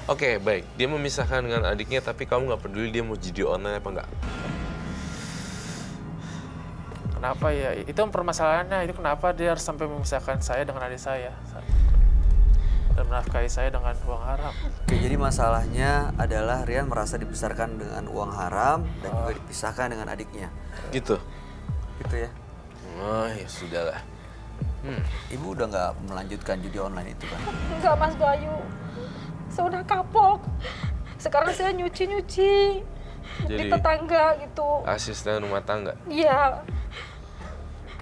Oke, baik. Dia memisahkan dengan adiknya, tapi kamu nggak peduli dia mau judi online apa nggak? Kenapa ya? Itu permasalahannya. Itu kenapa dia harus sampai memisahkan saya dengan adik saya dan menafkahi saya dengan uang haram. Oke, jadi masalahnya adalah Rian merasa dibesarkan dengan uang haram dan juga dipisahkan dengan adiknya. Gitu. Gitu ya. Oh, ya sudahlah. Ibu udah nggak melanjutkan judi online itu kan? Enggak, Mas Bayu. Saya udah kapok. Sekarang saya nyuci-nyuci di tetangga gitu. Asisten rumah tangga? Iya.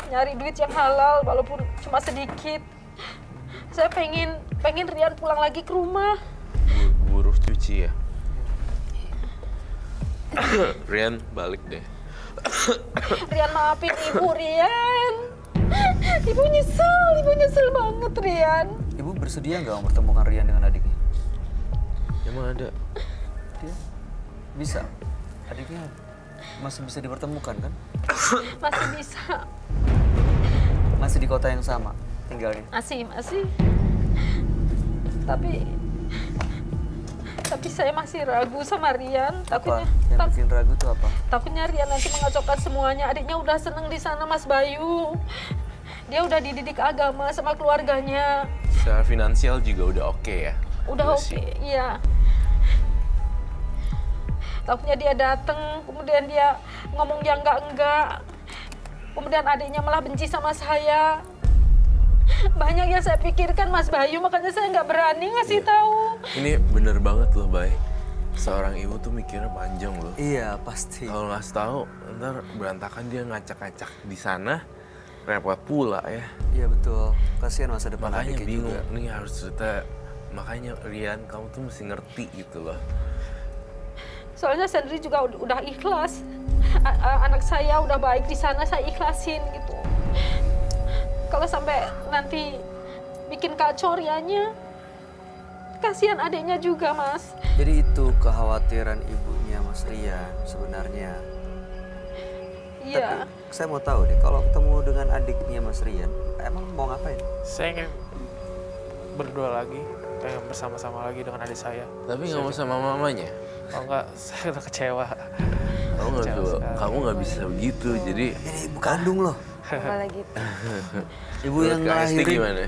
Nyari duit yang halal walaupun cuma sedikit. Saya pengen Rian pulang lagi ke rumah. Buruh cuci ya? Rian, balik deh. Rian, maafin Ibu, Rian. Ibu nyesel banget, Rian. Ibu bersedia nggak mempertemukan Rian dengan adiknya? Emang ada? Dia bisa. Adiknya masih bisa dipertemukan kan? Masih bisa. Masih di kota yang sama tinggalnya? Masih. Tapi saya masih ragu sama Rian. Apa yang bikin ragu tuh apa? Takutnya Rian nanti mengacaukan semuanya. Adiknya udah seneng di sana, Mas Bayu. Dia udah dididik agama sama keluarganya. Secara finansial juga udah oke ya? Udah oke, iya. Takutnya dia dateng, kemudian dia ngomong yang enggak. Kemudian adiknya malah benci sama saya. Banyak yang saya pikirkan, Mas Bayu, makanya saya nggak berani ngasih tahu. Ini bener banget loh, Bay. Seorang ibu tuh mikirnya panjang loh. Iya, pasti. Kalau ngasih tahu, ntar berantakan dia ngacak-ngacak di sana, repot pula ya. Iya betul. Kasihan masa depan Makanya adiknya bingung, juga. nih harus cerita. Makanya Rian, kamu tuh mesti ngerti gitu loh. Soalnya Sandri juga udah ikhlas. Anak saya udah baik di sana, saya ikhlasin gitu. Kalau sampai nanti bikin kacau Riannya, kasihan adiknya juga, Mas. Jadi itu kekhawatiran ibunya Mas Rian sebenarnya. Iya. Tapi saya mau tahu deh, kalau ketemu dengan adiknya Mas Rian, emang mau ngapain? Saya ingin berdua lagi, pengen bersama-sama lagi dengan adik saya. Tapi nggak mau sama mamanya? Oh enggak, saya udah kecewa. Kamu nggak bisa begitu, jadi... Ini ibu kandung loh. Apalagi Ibu yang ngelahirin. Gimana?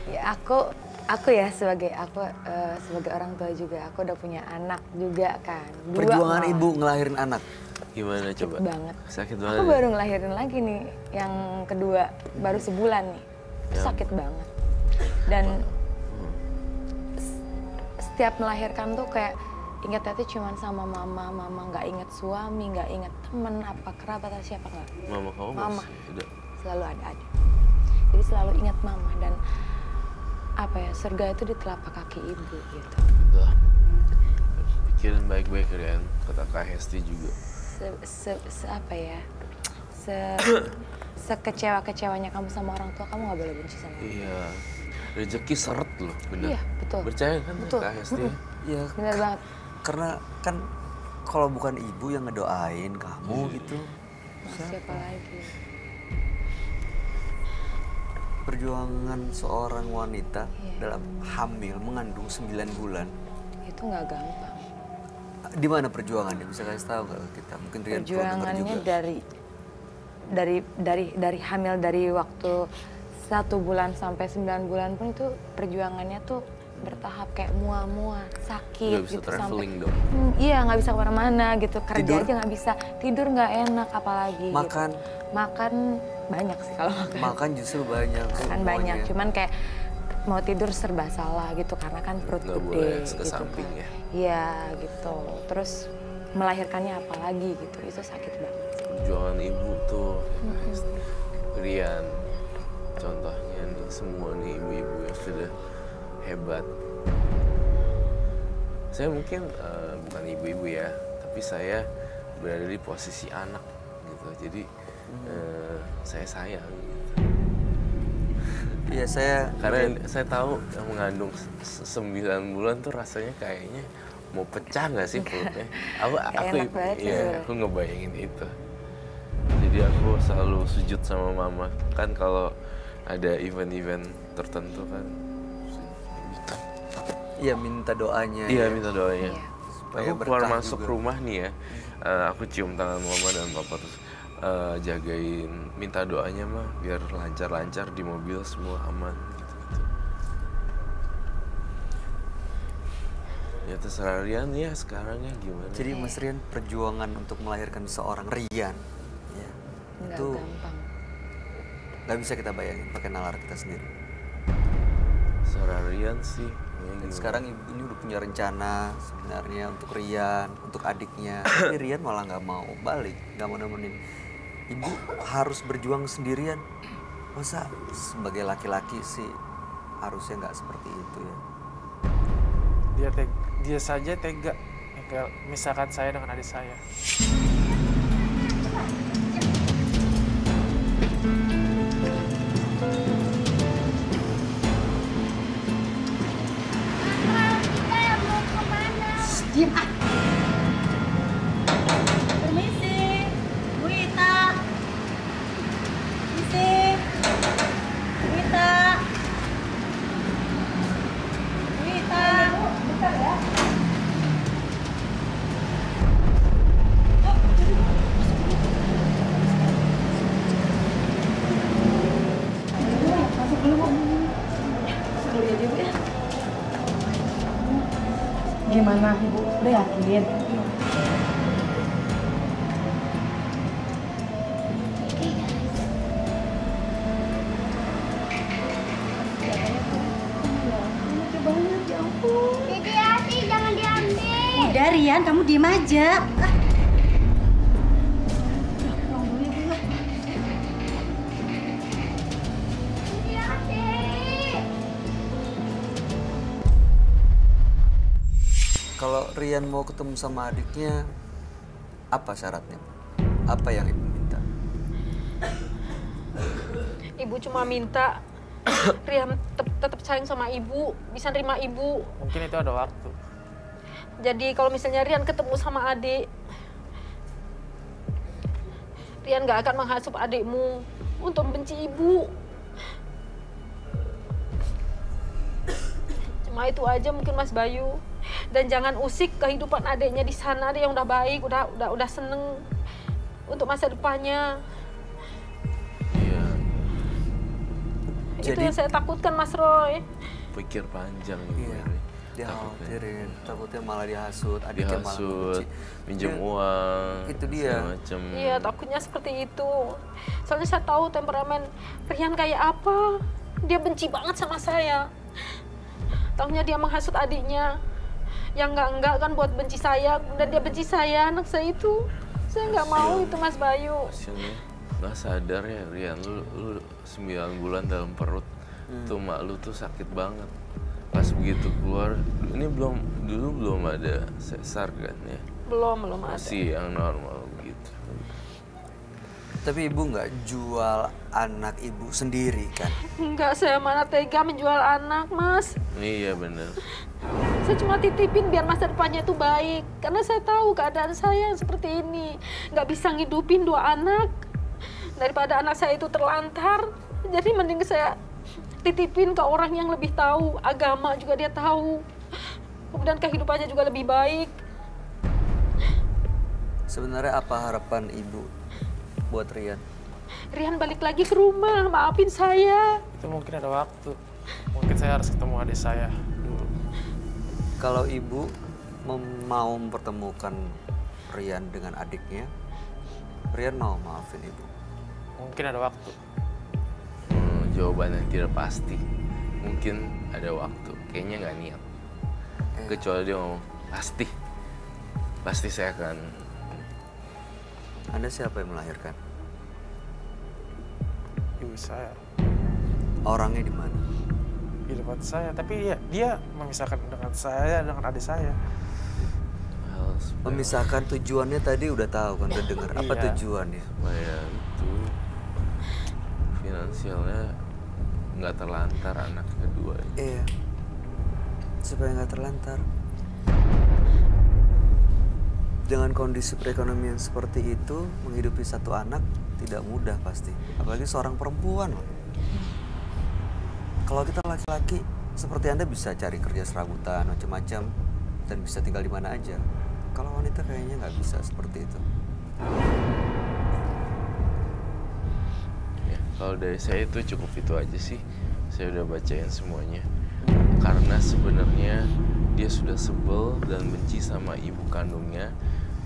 ya aku ya sebagai orang tua juga, aku udah punya anak juga kan. Perjuangan malah. ibu ngelahirin anak. Gimana Sakit coba? banget. Sakit banget. Aku ya? baru ngelahirin lagi nih, yang kedua baru sebulan nih. Ya. Sakit banget. Dan setiap melahirkan tuh kayak ingatnya tuh cuma sama mama nggak inget suami, nggak inget temen, apa kerabat atau siapa nggak. Mama kamu Mama. masih ada? Selalu ada. Jadi selalu ingat mama dan apa ya, surga itu di telapak kaki ibu gitu. Udah. Pikirin baik-baik Rian, kata Kak Hesti juga. Sekecewa-kecewanya kamu sama orang tua, kamu nggak boleh benci sama orang tua. Iya, rezeki seret loh, bener. Iya, betul. Percaya kan Betul. Kak Hesti? Iya. Bener banget. Karena kan kalau bukan ibu yang ngedoain kamu gitu. Siapa lagi? Perjuangan seorang wanita dalam hamil mengandung 9 bulan. Itu nggak gampang. Di mana perjuangannya? Bisa kasih tahu nggak ke kita? Mungkin Rian perlu dengar Perjuangannya juga. dari hamil dari waktu 1 bulan sampai 9 bulan pun itu perjuangannya tuh bertahap, kayak mual-mual, sakit Nggak bisa gitu traveling sampai. dong. Iya, nggak bisa kemana-mana gitu, kerja Tidur? aja nggak bisa, tidur nggak enak apalagi. Makan? Gitu. Makan banyak sih kalau makan. Makan justru banyak. Makan semuanya. banyak, cuman kayak mau tidur serba salah gitu karena kan perut Nggak gede. boleh gitu ke samping kan. ya. Iya gitu. Terus melahirkannya apalagi gitu, itu sakit banget. Perjuangan ibu tuh, Kak Hesti. Rian, contohnya nih, semua nih ibu-ibu yang sudah hebat. Saya mungkin bukan ibu-ibu ya, tapi saya berada di posisi anak gitu. Jadi saya sayang gitu. Iya, saya Karena saya tahu yang mengandung 9 bulan tuh rasanya kayaknya mau pecah nggak sih perutnya? Aku enak banget iya, ya. aku ngebayangin itu. Jadi aku selalu sujud sama mama. Kan kalau ada event-event tertentu kan. Iya, minta doanya. Iya, ya. minta doanya. Iya. Supaya Aku keluar berkah masuk juga. rumah nih ya, aku cium tangan mama dan papa terus jagain, minta doanya mah biar lancar-lancar di mobil semua aman gitu-gitu. Ya terserah Rian ya sekarang ya gimana. Jadi Mas Rian, perjuangan untuk melahirkan seorang Rian ya, Nggak itu gampang. nggak bisa kita bayangin pakai nalar kita sendiri. Seorang Rian sih ya Dan gimana. sekarang ibu ini udah punya rencana sebenarnya untuk Rian, untuk adiknya. Tapi Rian malah nggak mau balik, nggak mau nemenin. Ibu harus berjuang sendirian. Masa sebagai laki-laki sih harusnya nggak seperti itu ya. Dia saja tega misalkan saya dengan adik saya. Diam ah. Permisi, Bu Ita. Permisi, Bu Ita. Bu Ita. Bentar ya. Masuk dulu, Bu. Masuk dulu ya, Bu ya. Gimana Ibu? Udah yakin? Dede Ati, jangan diambil. Udah Rian, kamu diem aja. Ah. Dede Ati. Kalau Rian mau ketemu sama adiknya, apa syaratnya? Apa yang ibu minta? Ibu cuma minta Rian tetap sayang sama ibu, bisa nerima ibu. Mungkin itu ada waktu. Jadi kalau misalnya Rian ketemu sama adik, Rian gak akan menghasut adikmu untuk membenci ibu. Cuma itu aja mungkin Mas Bayu. Dan jangan usik kehidupan adiknya di sana, dia yang udah baik, udah seneng untuk masa depannya. Iya, Itu Jadi- yang saya takutkan Mas Roy. pikir panjang Iya, Roy. dia Takutnya. khawatirin, takutnya malah dihasut, adiknya malah Dihasut, membenci. minjem Dia- uang, itu dia. segala macem. Iya, takutnya seperti itu. Soalnya saya tahu temperamen Rian kayak apa. Dia benci banget sama saya. Taunya dia menghasut adiknya. Yang enggak kan buat benci saya. Dan dia benci saya, anak saya itu. Saya nggak mau itu Mas Bayu. Kasian ya, nggak sadar ya Rian, lu 9 bulan dalam perut. Tuh mak lu tuh sakit banget. Pas begitu keluar, ini dulu belum ada sesar kan ya? Belum ada. Masih yang normal gitu. Tapi ibu nggak jual anak ibu sendiri kan? Enggak, saya mana tega menjual anak, Mas. Iya bener. Saya cuma titipin biar masa depannya itu baik. Karena saya tahu keadaan saya seperti ini. Nggak bisa ngidupin 2 anak. Daripada anak saya itu terlantar. Jadi mending saya titipin ke orang yang lebih tahu. Agama juga dia tahu. Kemudian kehidupannya juga lebih baik. Sebenarnya apa harapan ibu buat Rian? Rian balik lagi ke rumah, maafin saya. Itu mungkin ada waktu. Mungkin saya harus ketemu adik saya dulu. Kalau ibu mau mempertemukan Rian dengan adiknya, Rian mau maafin ibu. Mungkin ada waktu. Jawabannya tidak pasti. Mungkin ada waktu. Kayaknya nggak niat. Kecuali dia ngomong pasti. Pasti saya akan. Anda siapa yang melahirkan? Ibu saya Orangnya di mana? di depan saya, tapi ya, dia memisahkan dengan saya dengan adik saya. Hal supaya- Memisahkan tujuannya tadi udah tahu kan, udah dengar. Apa Iya. tujuannya? supaya itu finansialnya nggak terlantar anak kedua. Iya. Supaya nggak terlantar. Dengan kondisi perekonomian seperti itu, menghidupi satu anak tidak mudah pasti. Apalagi seorang perempuan loh. Kalau kita laki-laki, seperti Anda bisa cari kerja serabutan, macam-macam, dan bisa tinggal di mana aja. Kalau wanita kayaknya nggak bisa seperti itu. Ya, kalau dari saya itu cukup itu aja sih. Saya udah bacain semuanya. Karena sebenarnya dia sudah sebel dan benci sama ibu kandungnya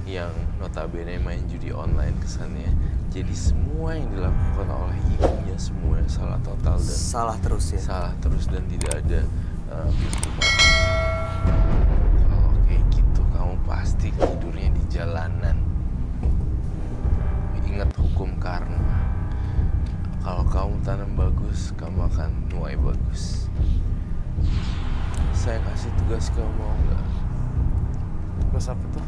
yang notabene main judi online kesannya. Jadi semua yang dilakukan oleh ibunya semua salah total dan Salah terus ya? salah terus dan tidak ada pintu maaf. Kalau kayak gitu kamu pasti tidurnya di jalanan. Ingat hukum karma. Kalau kamu tanam bagus, kamu akan nuai bagus. Saya kasih tugas kamu, mau nggak? Tugas apa tuh?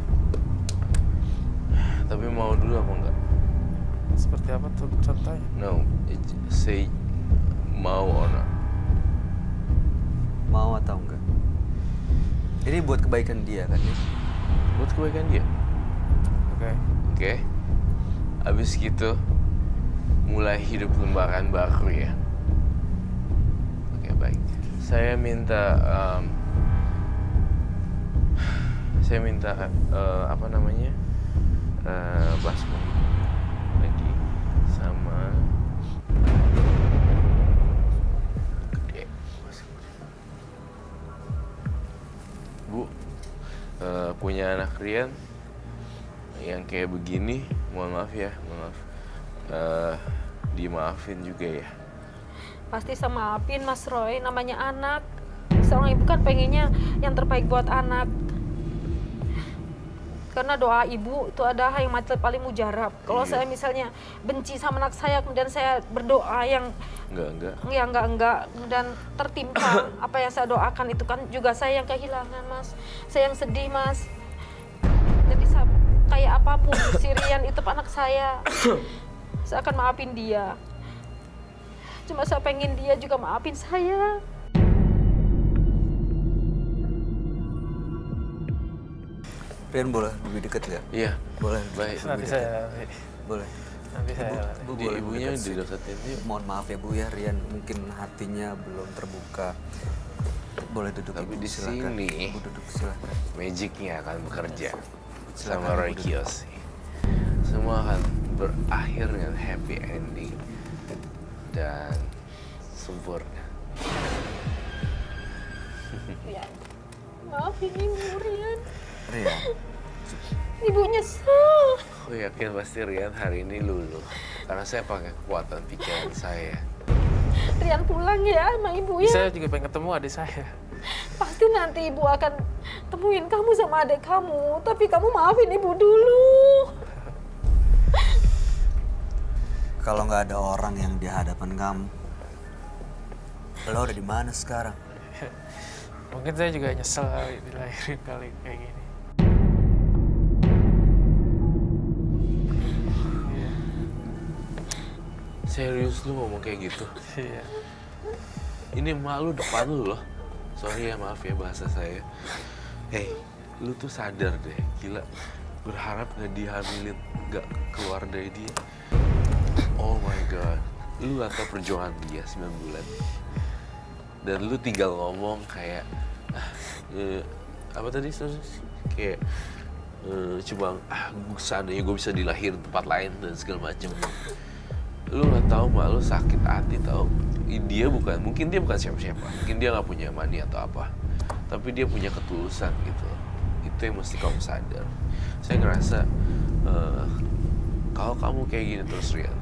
Tapi mau dulu apa enggak? Seperti apa tuh contohnya? No, say mau or not. Mau atau enggak? Ini buat kebaikan dia kan ya? Buat kebaikan dia. Oke. Oke. Habis gitu mulai hidup lembaran baru ya. Oke, baik. Saya minta apa namanya? Baskom lagi sama gede. Bu, punya anak Rian yang kayak begini, mohon maaf ya, maaf. Dimaafin juga ya. Pasti saya maafin Mas Roy, namanya anak. Seorang ibu kan pengennya yang terbaik buat anak. Karena doa ibu itu adalah yang paling mujarab. Kalau Iya. saya misalnya benci sama anak saya, kemudian saya berdoa yang enggak, dan tertimpa apa yang saya doakan itu kan juga saya yang kehilangan, Mas. Saya yang sedih, Mas. Jadi saya, kayak apapun si Rian itu anak saya akan maafin dia. Cuma saya pengen dia juga maafin saya. Rian boleh lebih dekat nggak? Iya. Boleh. Baik. Nanti saya Boleh. nanti saya Bu Di boleh ibunya mendekat sedikit. dideketin yuk. Mohon maaf ya Bu ya, Rian mungkin hatinya belum terbuka. Boleh duduk Tapi Ibu, di silakan. sini Ibu duduk silakan. magicnya akan bekerja Silakan, sama Roy Ibu. Kiyoshi. Semua akan berakhir dengan happy ending dan sempurna. Rian, maafin ibu, Rian. Rian, Ibu nyesel. Aku yakin pasti Rian hari ini luluh karena saya pakai kekuatan pikiran saya. Rian pulang ya sama ibu ya. Saya juga pengen ketemu adik saya. Pasti nanti ibu akan temuin kamu sama adik kamu. Tapi kamu maafin ibu dulu. kalau nggak ada orang yang di hadapan kamu, lo udah di mana sekarang? Mungkin saya juga nyesel kali dilahirin kali kayak gini. Iya. Serius lu ngomong kayak gitu? Iya. Ini malu depan lu loh. Sorry ya, maaf ya bahasa saya. Hey, lu tuh sadar deh, gila. Berharap gak dihamilin, gak keluar dari dia. Oh my god, lu atau perjuangan dia 9 bulan. Dan lu tinggal ngomong kayak, apa tadi? Kayak, cuma, seandainya gue bisa dilahirin tempat lain dan segala macem. Lu nggak tahu mak lu sakit hati tau. Dia bukan, mungkin dia bukan siapa-siapa, mungkin dia nggak punya money atau apa, tapi dia punya ketulusan gitu. Itu yang mesti kamu sadar. Saya ngerasa kalau kamu kayak gini terus Rian,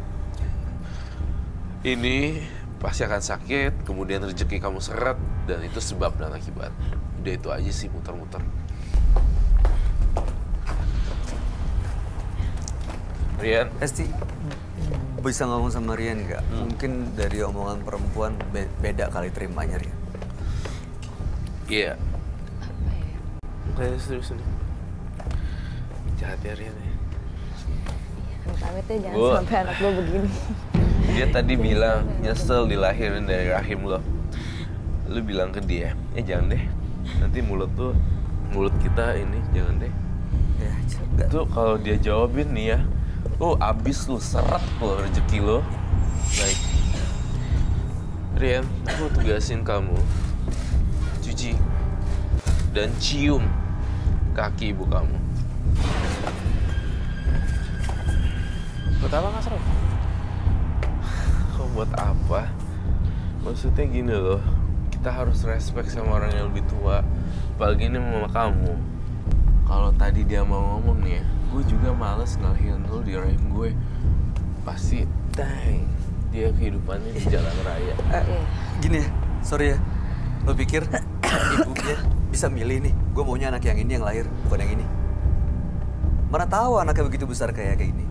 ini pasti akan sakit, kemudian rezeki kamu seret, dan itu sebab dan akibat. Udah itu aja sih, muter-muter. Rian, Esti, bisa ngomong sama Rian nggak? Mungkin dari omongan perempuan beda kali terimanya Rian. iya. Kayak serius nih. Jahat ya Rian ya. Amit-amit ya jangan Bu. sampai anak lo begini. Dia tadi bilang nyesel dilahirin dari rahim lo. Lu bilang ke dia, jangan deh. Nanti mulut kita ini jangan deh. Ya, enggak. Tuh kalau dia jawabin nih ya, abis lu seret lo rezeki lo. Baik. Rian, aku tugasin kamu cuci dan cium kaki ibu kamu. Buat apa Mas Roy? Kok buat apa? Maksudnya gini loh, kita harus respect sama orang yang lebih tua. Apalagi ini mama kamu. Kalau tadi dia mau ngomong nih ya, gue juga males ngelahirin lu di rahim gue. Pasti, dang, dia kehidupannya di jalan raya. Gini ya, sorry ya. Lo pikir ibunya bisa milih nih, gue maunya anak yang ini yang lahir, bukan yang ini. Mana tahu anaknya begitu besar kayak gini.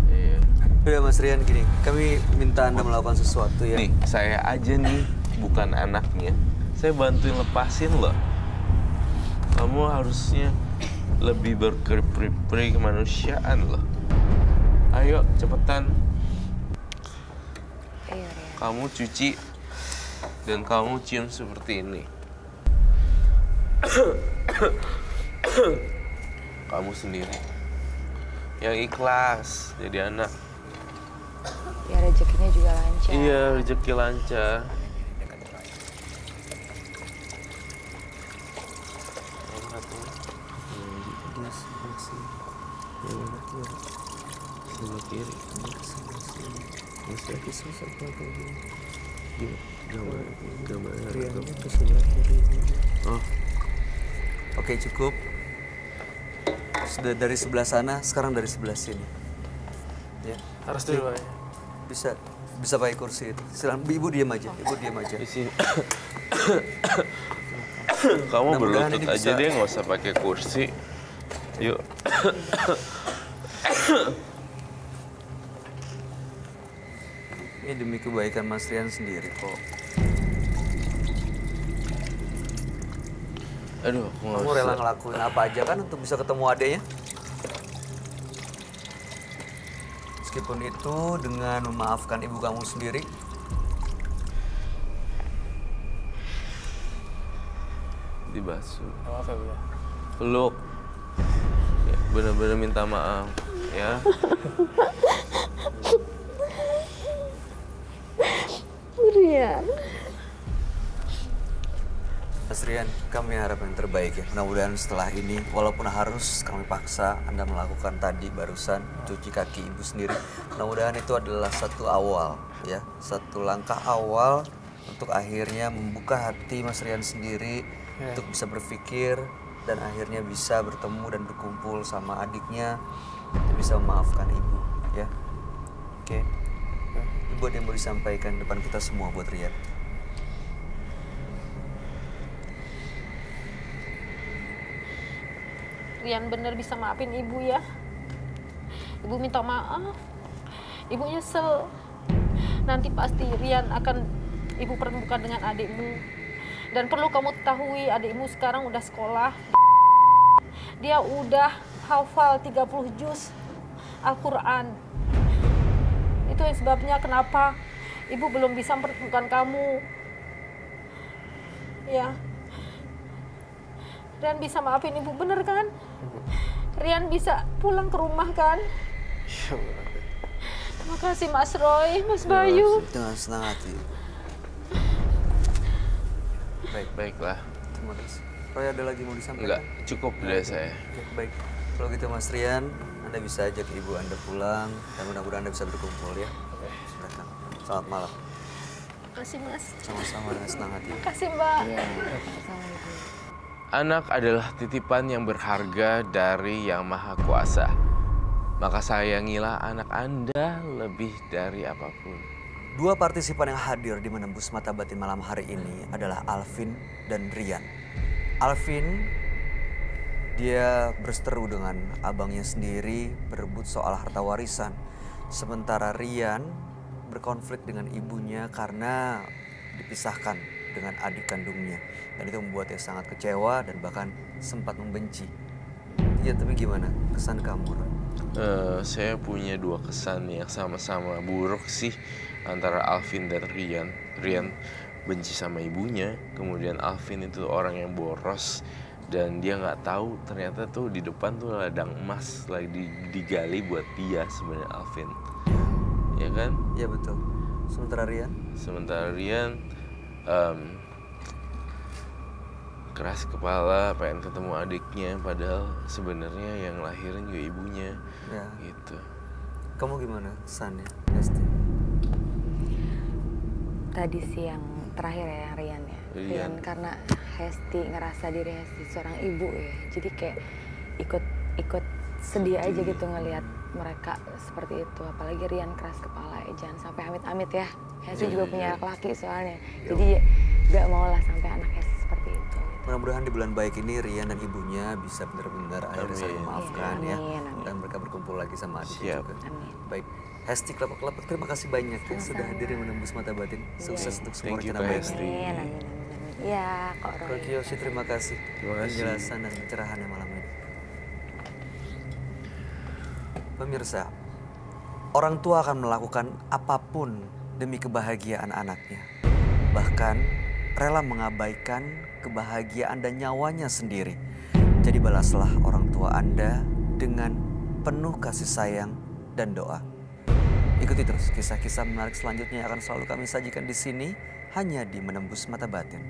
Iya. Udah Mas Rian, gini, kami minta Anda melakukan sesuatu ya. Nih, saya aja nih bukan anaknya. Saya bantuin lepasin loh. Kamu harusnya lebih berperi kemanusiaan loh. Ayo, cepetan. Iya, Rian. Kamu cuci dan kamu cium seperti ini. Kamu sendiri yang ikhlas jadi anak. Ya rezekinya juga lancar. Iya, rezeki lancar. Sebelah kiri. Oh, Oke, cukup. Sudah dari sebelah sana, sekarang dari sebelah sini. Ya, Harus dulu ya. bisa pakai kursi itu. Silakan, ibu diam aja, ibu diam aja. di sini. Kamu Mudah-mudahan berlutut ini aja bisa- deh, nggak usah pakai kursi. Yuk. Ini demi kebaikan Mas Rian sendiri kok. Aduh, aku nggak Kamu usah. rela ngelakuin apa aja kan untuk bisa ketemu adeknya? Meskipun itu dengan memaafkan ibu kamu sendiri. Dibasuh. Maaf ya Bu ya. Peluk. Ya, bener-bener minta maaf. Ya. Rian. Mas Rian, kami harap yang terbaik ya. Mudah-mudahan setelah ini, walaupun harus kami paksa Anda melakukan tadi barusan, cuci kaki ibu sendiri. Mudah-mudahan itu adalah satu awal ya. Satu langkah awal untuk akhirnya membuka hati Mas Rian sendiri untuk bisa berpikir dan akhirnya bisa bertemu dan berkumpul sama adiknya, dan bisa memaafkan ibu ya. Oke. Ibu ada yang mau disampaikan depan kita semua buat Rian. Rian bener bisa maafin ibu ya. Ibu minta maaf. Ibu nyesel. Nanti pasti Rian akan ibu pertemukan dengan adikmu. Dan perlu kamu ketahui adikmu sekarang udah sekolah. Dia udah hafal 30 juz Al-Quran. Itu yang sebabnya kenapa ibu belum bisa mempertemukan kamu. Ya. Rian bisa maafin ibu, bener kan? Rian bisa pulang ke rumah kan? Iya Bu. Terima kasih Mas Roy, Mas Bayu. Dengan senang hati. Baiklah. Terima kasih. Roy ada lagi mau disampaikan? Enggak, cukup deh saya. Oke, baik. Kalau gitu Mas Rian, Anda bisa ajak ibu Anda pulang dan mudah-mudahan Anda bisa berkumpul ya. Silakan. Selamat malam. Terima kasih Mas. Sama-sama dengan senang hati. Terima kasih Mbak. Iya, sama Ibu. Anak adalah titipan yang berharga dari Yang Maha Kuasa. Maka sayangilah anak Anda lebih dari apapun. Dua partisipan yang hadir di Menembus Mata Batin malam hari ini adalah Alvin dan Rian. Alvin, dia berseteru dengan abangnya sendiri berebut soal harta warisan. Sementara Rian berkonflik dengan ibunya karena dipisahkan dengan adik kandungnya. Dan itu membuatnya sangat kecewa dan bahkan sempat membenci. Ya, tapi gimana kesan kamu, Ron? Saya punya dua kesan yang sama-sama buruk sih antara Alvin dan Rian. Rian benci sama ibunya, kemudian Alvin itu orang yang boros dan dia nggak tahu ternyata tuh di depan tuh ladang emas lagi digali buat dia sebenarnya Alvin. Ya kan? Ya betul. Sementara Rian? Sementara Rian keras kepala, pengen ketemu adiknya, padahal sebenarnya yang lahirin juga ibunya. Ya. Gitu. Kamu gimana, San ya, Hesti? Tadi sih yang terakhir ya, yang Rian ya. Rian. Karena Hesti ngerasa diri Hesti seorang ibu ya, jadi kayak ikut sedih aja gitu ngelihat mereka seperti itu. Apalagi Rian keras kepala ya, jangan sampai amit-amit ya. Hesti juga punya anak laki soalnya, jadi gak mau lah sampai anak Hesti seperti itu. Mudah-mudahan di bulan baik ini Rian dan ibunya bisa benar-benar akhirnya saling memaafkan ya. Amin. Dan mereka berkumpul lagi sama adiknya Siap. juga. Amin. Baik, Hesti Kelapa-Kelapa, terima kasih banyak ya sudah hadir menembus mata batin. Sukses untuk semua Thank you, rencana Kak baik. Hesti. Amin, amin, amin, amin. Ya, Kak Roy. Kak Kiyoshi, terima kasih. Terima kasih. Penjelasan dan pencerahannya malam ini. Pemirsa, orang tua akan melakukan apapun demi kebahagiaan anaknya. Bahkan rela mengabaikan kebahagiaan dan nyawanya sendiri. Jadi balaslah orang tua Anda dengan penuh kasih sayang dan doa. Ikuti terus kisah-kisah menarik selanjutnya yang akan selalu kami sajikan di sini hanya di Menembus Mata Batin.